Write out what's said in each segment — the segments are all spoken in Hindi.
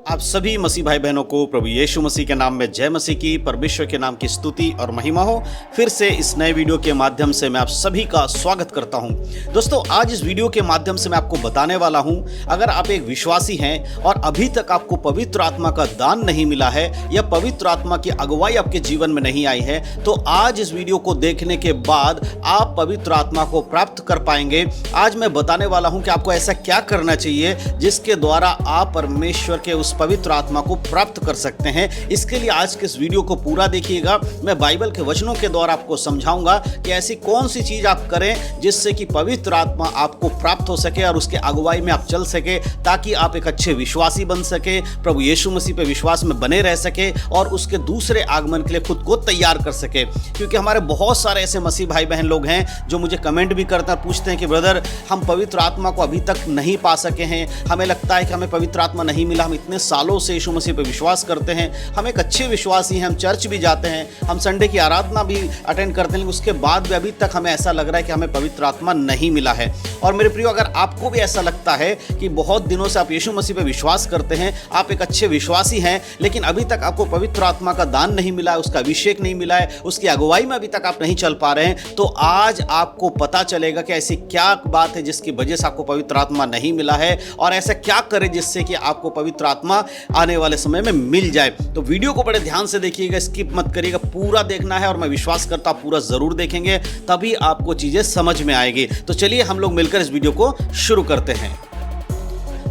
आप सभी मसीह भाई बहनों को प्रभु यीशु मसीह के नाम में जय मसीह की, परमेश्वर के नाम की स्तुति और महिमा हो। फिर से इस नए वीडियो के माध्यम से मैं आप सभी का स्वागत करता हूं। दोस्तों, आज इस वीडियो के माध्यम से मैं आपको बताने वाला हूं, अगर आप एक विश्वासी हैं और अभी तक आपको पवित्र आत्मा का दान नहीं मिला है या पवित्र आत्मा की अगुवाई आपके जीवन में नहीं आई है, तो आज इस वीडियो को देखने के बाद आप पवित्र आत्मा को प्राप्त कर पाएंगे। आज मैं बताने वाला हूं कि आपको ऐसा क्या करना चाहिए जिसके द्वारा आप परमेश्वर के उस पवित्र आत्मा को प्राप्त कर सकते हैं। इसके लिए आज के इस वीडियो को पूरा देखिएगा। मैं बाइबल के वचनों के द्वारा आपको समझाऊंगा कि ऐसी कौन सी चीज आप करें जिससे कि पवित्र आत्मा आपको प्राप्त हो सके और उसके अगुवाई में आप चल सके, ताकि आप एक अच्छे विश्वासी बन सके, प्रभु यीशु मसीह पे विश्वास में बने रह सके और उसके दूसरे आगमन के लिए खुद को तैयार कर सके। क्योंकि हमारे बहुत सारे ऐसे मसीह भाई बहन लोग हैं जो मुझे कमेंट भी करते हैं, पूछते हैं कि ब्रदर, हम पवित्र आत्मा को अभी तक नहीं पा सके हैं, हमें लगता है कि हमें पवित्र आत्मा नहीं मिला, हम इतने सालों से यीशु मसीह पर विश्वास करते हैं, हम एक अच्छे विश्वासी हैं, हम चर्च भी जाते हैं, हम संडे की आराधना भी अटेंड करते हैं, लेकिन उसके बाद भी अभी तक हमें ऐसा लग रहा है कि हमें पवित्र आत्मा नहीं मिला है। और मेरे प्रियो, अगर आपको भी ऐसा लगता है कि बहुत दिनों से आप यीशु मसीह पर विश्वास करते हैं, आप एक अच्छे विश्वासी हैं, लेकिन अभी तक आपको पवित्र आत्मा का दान नहीं मिला है, उसका अभिषेक नहीं मिला है, उसकी अगुवाई में अभी तक आप नहीं चल पा रहे हैं, तो आज आपको पता चलेगा कि ऐसी क्या बात है जिसकी वजह से आपको पवित्र आत्मा नहीं मिला है और ऐसा क्या करें जिससे कि आपको पवित्र आत्मा आने वाले समय में मिल जाए। तो वीडियो को बड़े ध्यान से देखिएगा, स्किप मत करिएगा, पूरा देखना है और मैं विश्वास करता हूं पूरा जरूर देखेंगे, तभी आपको चीजें समझ में आएगी। तो चलिए हम लोग मिलकर इस वीडियो को शुरू करते हैं।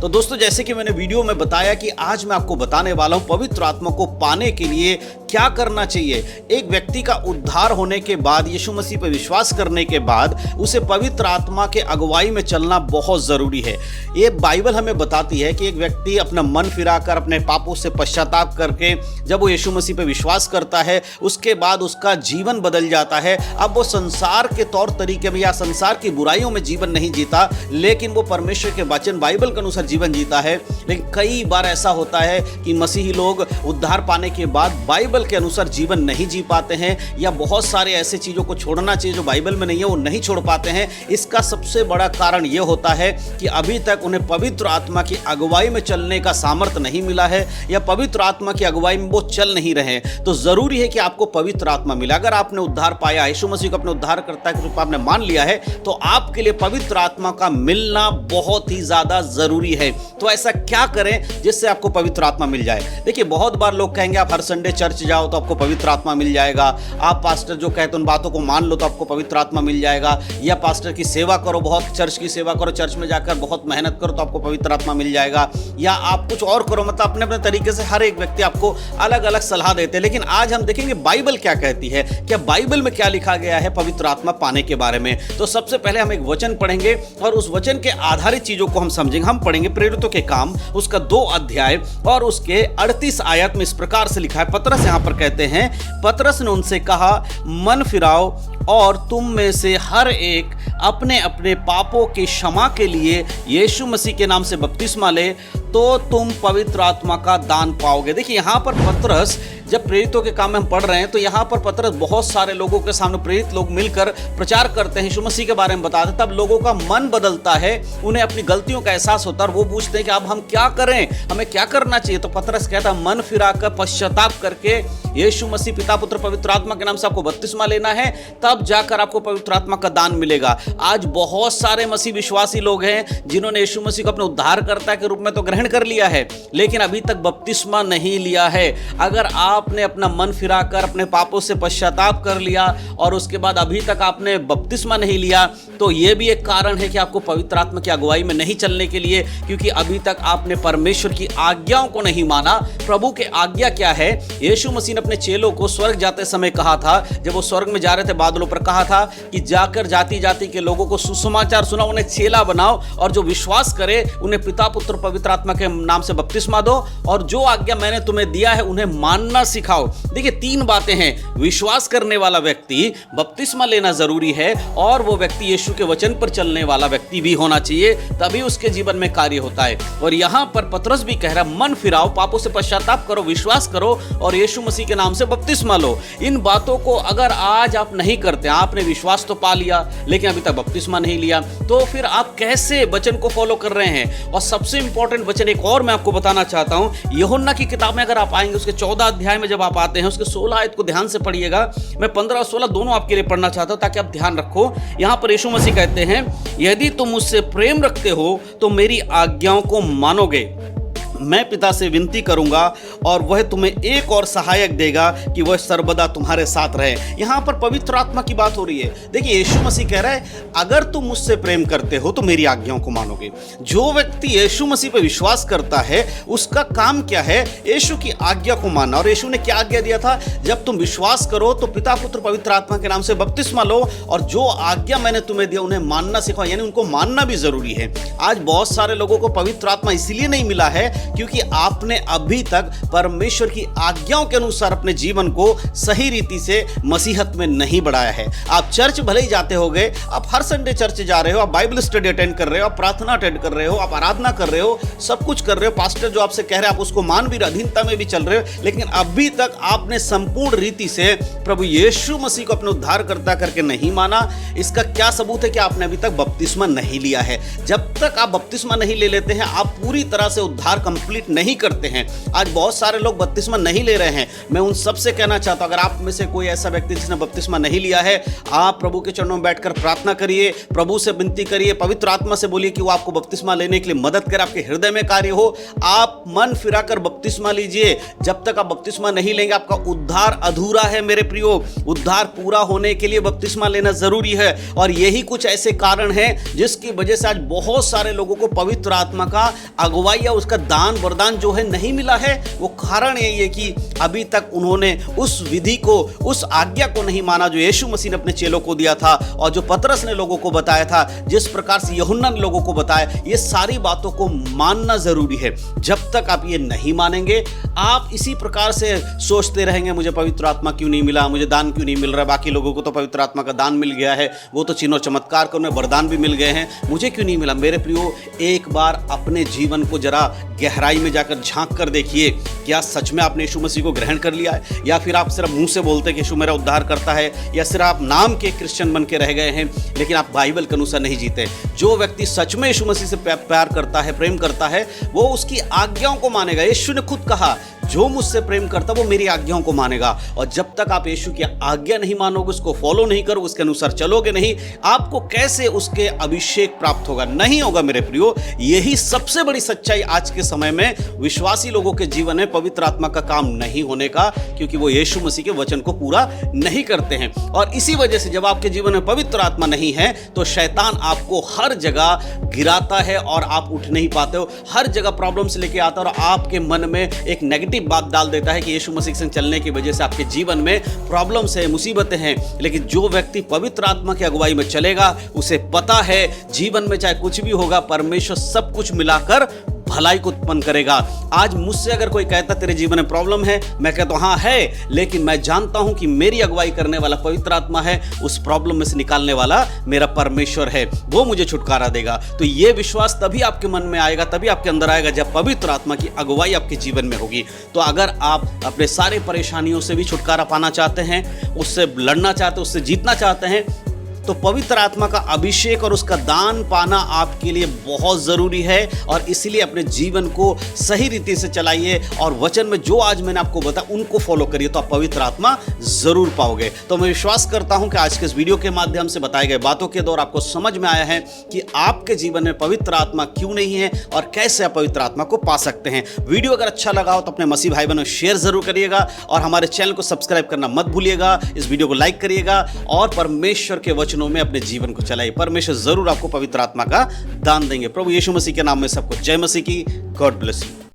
तो दोस्तों, जैसे कि मैंने वीडियो में बताया कि आज मैं आपको बताने वाला हूं पवित्र आत्मा को पाने के लिए क्या करना चाहिए। एक व्यक्ति का उद्धार होने के बाद, यीशु मसीह पर विश्वास करने के बाद, उसे पवित्र आत्मा के अगुवाई में चलना बहुत जरूरी है। ये बाइबल हमें बताती है कि एक व्यक्ति अपना मन फिराकर अपने पापों से पश्चाताप करके जब वो यीशु मसीह पर विश्वास करता है, उसके बाद उसका जीवन बदल जाता है। अब वो संसार के तौर तरीके में या संसार की बुराइयों में जीवन नहीं जीता, लेकिन वो परमेश्वर के वचन बाइबल के अनुसार जीवन जीता है। लेकिन कई बार ऐसा होता है कि मसीही लोग उद्धार पाने के बाद बाइबल के अनुसार जीवन नहीं जी पाते हैं, या बहुत सारे ऐसे चीजों को छोड़ना चाहिए जो बाइबल में नहीं है, वो नहीं छोड़ पाते हैं। इसका सबसे बड़ा कारण यह होता है कि अभी तक उन्हें पवित्र आत्मा की अगुवाई में चलने का सामर्थ्य नहीं मिला है, या पवित्र आत्मा की अगुवाई में वो चल नहीं रहे। तो जरूरी है कि आपको पवित्र आत्मा मिला। अगर आपने उद्धार पाया, यीशु मसीह को अपने उद्धारकर्ता के रूप में आपने मान लिया है, तो आपके लिए पवित्र आत्मा का मिलना बहुत ही ज्यादा जरूरी है। तो ऐसा क्या करें जिससे आपको पवित्र आत्मा मिल जाए। देखिए, बहुत बार लोग कहेंगे आप हर संडे चर्च जाओ तो आपको पवित्र आत्मा मिल जाएगा, आप पास्टर जो कहते हैं उन बातों को मान लो तो आपको पवित्र आत्मा मिल जाएगा, या पास्टर की सेवा करो, बहुत चर्च की सेवा करो, चर्च में जाकर बहुत मेहनत करो तो आपको पवित्र आत्मा मिल जाएगा, या आप कुछ और करो। मतलब अपने अपने तरीके से हर एक व्यक्ति आपको अलग अलग सलाह देते हैं। लेकिन आज हम देखेंगे बाइबल क्या कहती है, क्या बाइबल में क्या लिखा गया है पवित्र आत्मा पाने के बारे में। तो सबसे पहले हम एक वचन पढ़ेंगे और उस वचन के आधारित चीजों को हम समझेंगे। हम पढ़ेंगे प्रेरितों के काम उसका 2 अध्याय और उसके 38 आयत में इस प्रकार से लिखा है। पतरस यहां पर कहते हैं, पतरस ने उनसे कहा, मन फिराओ और तुम में से हर एक अपने अपने पापों की क्षमा के लिए यीशु मसीह के नाम से बपतिस्मा ले, तो तुम पवित्र आत्मा का दान पाओगे। देखिए, यहाँ पर पतरस, जब प्रेरितों के काम में हम पढ़ रहे हैं, तो यहाँ पर पतरस बहुत सारे लोगों के सामने, प्रेरित लोग मिलकर प्रचार करते हैं, यीशु मसीह के बारे में बताते हैं। तब लोगों का मन बदलता है, उन्हें अपनी गलतियों का एहसास होता है और वो पूछते हैं कि अब हम क्या करें, हमें क्या करना चाहिए। तो पतरस कहता है, मन फिराकर पश्चाताप करके यीशु मसीह पिता पुत्र पवित्र आत्मा के नाम से आपको बपतिस्मा लेना है, तब जाकर आपको पवित्र आत्मा का दान मिलेगा। आज बहुत सारे मसीह विश्वासी लोग हैं जिन्होंने यीशु मसीह को अपने उद्धारकर्ता के रूप में तो ग्रहण कर लिया है, लेकिन अभी तक बपतिस्मा नहीं लिया है। अगर आपने अपना मन फिराकर अपने पापों से पश्चाताप कर लिया और उसके बाद अभी तक आपने बपतिस्मा नहीं लिया, तो यह भी एक कारण है कि आपको पवित्र आत्मा की अगुवाई में नहीं चलने के लिए, क्योंकि अभी तक आपने परमेश्वर की आज्ञाओं को नहीं माना। प्रभु के आज्ञा क्या है? यीशु मसीह ने अपने चेलों को स्वर्ग जाते समय कहा था, जब वो स्वर्ग में जा रहे थे बादलों पर, कहा था कि जाकर जाति जाति के लोगों को सुसमाचार सुनाओ, उन्हें चेला बनाओ, और जो विश्वास करे उन्हें पिता पुत्र पवित्र आत्मा के नाम से बपतिस्मा दो, और जो आज्ञा मैंने तुम्हें दिया है उन्हें मानना सिखाओ। देखिए 3 बातें हैं, विश्वास करने वाला व्यक्ति, बपतिस्मा लेना जरूरी है और वो व्यक्ति यीशु के वचन पर चलने वाला व्यक्ति भी होना चाहिए, तभी उसके जीवन में कार्य होता है। और यहां पर पतरस भी कह रहा है, मन फिराओ, पापों से पश्चाताप करो, विश्वास करो और यीशु मसीह के नाम से बपतिस्मा लो। इन बातों को अगर आज आप नहीं करते, आपने विश्वास तो पा लिया लेकिन अभी तक बपतिस्मा नहीं लिया, तो फिर आप कैसे वचन को फॉलो कर रहे हैं। और सबसे इंपॉर्टेंट वचन एक और मैं आपको बताना चाहता हूं, यूहन्ना की किताब में अगर आप आएंगे, उसके 14 अध्याय में जब आप आते हैं, उसके 16 आयत को ध्यान से पढ़िएगा। मैं 15 और 16 दोनों आपके लिए पढ़ना चाहता हूं ताकि आप ध्यान रखो। यहां पर यीशु मसीह कहते हैं, यदि तुम मुझसे प्रेम रखते हो तो मेरी आज्ञाओं को मानोगे। मैं पिता से विनती करूंगा और वह तुम्हें एक और सहायक देगा कि वह सर्वदा तुम्हारे साथ रहे। यहां पर पवित्र आत्मा की बात हो रही है। देखिए यीशु मसीह कह रहा है, अगर तुम मुझसे प्रेम करते हो तो मेरी आज्ञाओं को मानोगे। जो व्यक्ति यीशु मसीह पर विश्वास करता है उसका काम क्या है? यीशु की आज्ञा को मानना। और यीशु ने क्या आज्ञा दिया था? जब तुम विश्वास करो तो पिता पुत्र पवित्र आत्मा के नाम से बपतिस्मा लो और जो आज्ञा मैंने तुम्हें दिया उन्हें मानना सिखाओ, यानी उनको मानना भी जरूरी है। आज बहुत सारे लोगों को पवित्र आत्मा इसलिए नहीं मिला है क्योंकि आपने अभी तक परमेश्वर की आज्ञाओं के अनुसार अपने जीवन को सही रीति से मसीहत में नहीं बढ़ाया है। आप चर्च भले ही जाते होंगे, आप हर संडे चर्च जा रहे हो, आप बाइबल स्टडी अटेंड कर रहे हो, आप प्रार्थना अटेंड कर रहे हो, आप आराधना कर रहे हो, सब कुछ कर रहे हो, पास्टर जो आपसे कह रहे हैं आप उसको मान भी, अधीनता में भी चल रहे हो, लेकिन अभी तक आपने संपूर्ण रीति से प्रभु यीशु मसीह को अपने उद्धारकर्ता करके नहीं माना। इसका क्या सबूत है कि आपने अभी तक बपतिस्मा नहीं लिया है। जब तक आप बपतिस्मा नहीं ले लेते हैं, आप पूरी तरह से उद्धार कंप्लीट नहीं करते हैं। आज बहुत सारे लोग बपतिस्मा नहीं ले रहे हैं। मैं उन सब से कहना चाहता हूं, अगर आप में से कोई ऐसा व्यक्ति जिसने बपतिस्मा नहीं लिया है, आप प्रभु के चरणों में बैठकर प्रार्थना करिए, प्रभु से विनती करिए, पवित्र आत्मा से बोलिए कि वो आपको बपतिस्मा लेने के लिए मदद करे, आपके हृदय में कार्य हो। आप मन फिराकर बपतिस्मा लीजिए। जब तक आप बपतिस्मा नहीं लेंगे आपका उद्धार अधूरा है मेरे प्रियो। उद्धार पूरा होने के लिए बपतिस्मा लेना जरूरी है। और यही कुछ ऐसे कारण हैं जिसकी वजह से आज बहुत सारे लोगों को पवित्र आत्मा का अगुवाई या उसका दान वरदान जो है नहीं मिला है। वो कारण यही है कि अभी तक उन्होंने उस विधि को, उस आज्ञा को नहीं माना जो यीशु मसीह ने अपने चेलों को दिया था और जो पतरस ने लोगों को बताया था, जिस प्रकार से यूहन्ना ने लोगों को बताया। ये सारी बातों को मानना जरूरी है। जब तक आप ये नहीं मानेंगे, आप इसी प्रकार से सोचते रहेंगे, मुझे पवित्र आत्मा क्यों नहीं मिला, मुझे दान क्यों नहीं मिल रहा, बाकी लोगों को तो पवित्र आत्मा का दान मिल गया है, वो तो चिन्ह चमत्कार को उन्हें वरदान भी मिल गए हैं, मुझे क्यों नहीं मिला। मेरे प्रियो, एक बार अपने जीवन को जरा गहराई में जाकर झांक कर देखिए, क्या सच में आपने यीशु मसीह को ग्रहण कर लिया है, या फिर आप सिर्फ मुंह से बोलते कि यीशु मेरा उद्धार करता है, या सिर्फ आप नाम के क्रिश्चियन बन के रह गए हैं लेकिन आप बाइबल के अनुसार नहीं जीते। जो व्यक्ति सच में यीशु मसीह से प्यार करता है, प्रेम करता है, वो उसकी आज्ञाओं को मानेगा। यीशु ने खुद कहा, जो मुझसे प्रेम करता वो मेरी आज्ञाओं को मानेगा। और जब तक आप यीशु की आज्ञा नहीं मानोगे, उसको फॉलो नहीं करोगे, उसके अनुसार चलोगे नहीं, आपको कैसे उसके अभिषेक प्राप्त होगा? नहीं होगा मेरे प्रियो। यही सबसे बड़ी सच्चाई आज के समय में विश्वासी लोगों के जीवन में पवित्र आत्मा का काम नहीं होने का, क्योंकि वो यीशु मसीह के वचन को पूरा नहीं करते हैं। और इसी वजह से जब आपके जीवन में पवित्र आत्मा नहीं है तो शैतान आपको हर जगह गिराता है और आप उठ नहीं पाते हो। हर जगह प्रॉब्लम से लेके आता है और आपके मन में एक नेगेटिव बात डाल देता है कि यीशु मसीह से चलने की वजह से आपके जीवन में प्रॉब्लम्स है, मुसीबतें हैं। लेकिन जो व्यक्ति पवित्र आत्मा की अगुवाई में चलेगा, उसे पता है जीवन में चाहे कुछ भी होगा, परमेश्वर सब कुछ मिलाकर भलाई को उत्पन्न करेगा। आज मुझसे अगर कोई कहता तेरे जीवन में प्रॉब्लम है, मैं कहता हूं हाँ है, लेकिन मैं जानता हूं कि मेरी अगुवाई करने वाला पवित्र आत्मा है, उस प्रॉब्लम में से निकालने वाला मेरा परमेश्वर है, वो मुझे छुटकारा देगा। तो ये विश्वास तभी आपके मन में आएगा, तभी आपके अंदर आएगा जब पवित्र आत्मा की अगुवाई आपके जीवन में होगी। तो अगर आप अपने सारे परेशानियों से भी छुटकारा पाना चाहते हैं, उससे लड़ना चाहते हैं, उससे जीतना चाहते हैं, तो पवित्र आत्मा का अभिषेक और उसका दान पाना आपके लिए बहुत ज़रूरी है। और इसलिए अपने जीवन को सही रीति से चलाइए और वचन में जो आज मैंने आपको बताया उनको फॉलो करिए, तो आप पवित्र आत्मा ज़रूर पाओगे। तो मैं विश्वास करता हूं कि आज के इस वीडियो के माध्यम से बताए गए बातों के दौर आपको समझ में आया है कि आपके जीवन में पवित्र आत्मा क्यों नहीं है और कैसे आप पवित्र आत्मा को पा सकते हैं। वीडियो अगर अच्छा लगा हो तो अपने मसीह भाई बहनों शेयर जरूर करिएगा और हमारे चैनल को सब्सक्राइब करना मत भूलिएगा। इस वीडियो को लाइक करिएगा और परमेश्वर के वचनों में अपने जीवन को चलाइए। परमेश्वर जरूर आपको पवित्र आत्मा का दान देंगे। प्रभु यीशु मसीह के नाम में सबको जय मसीह की। God bless you.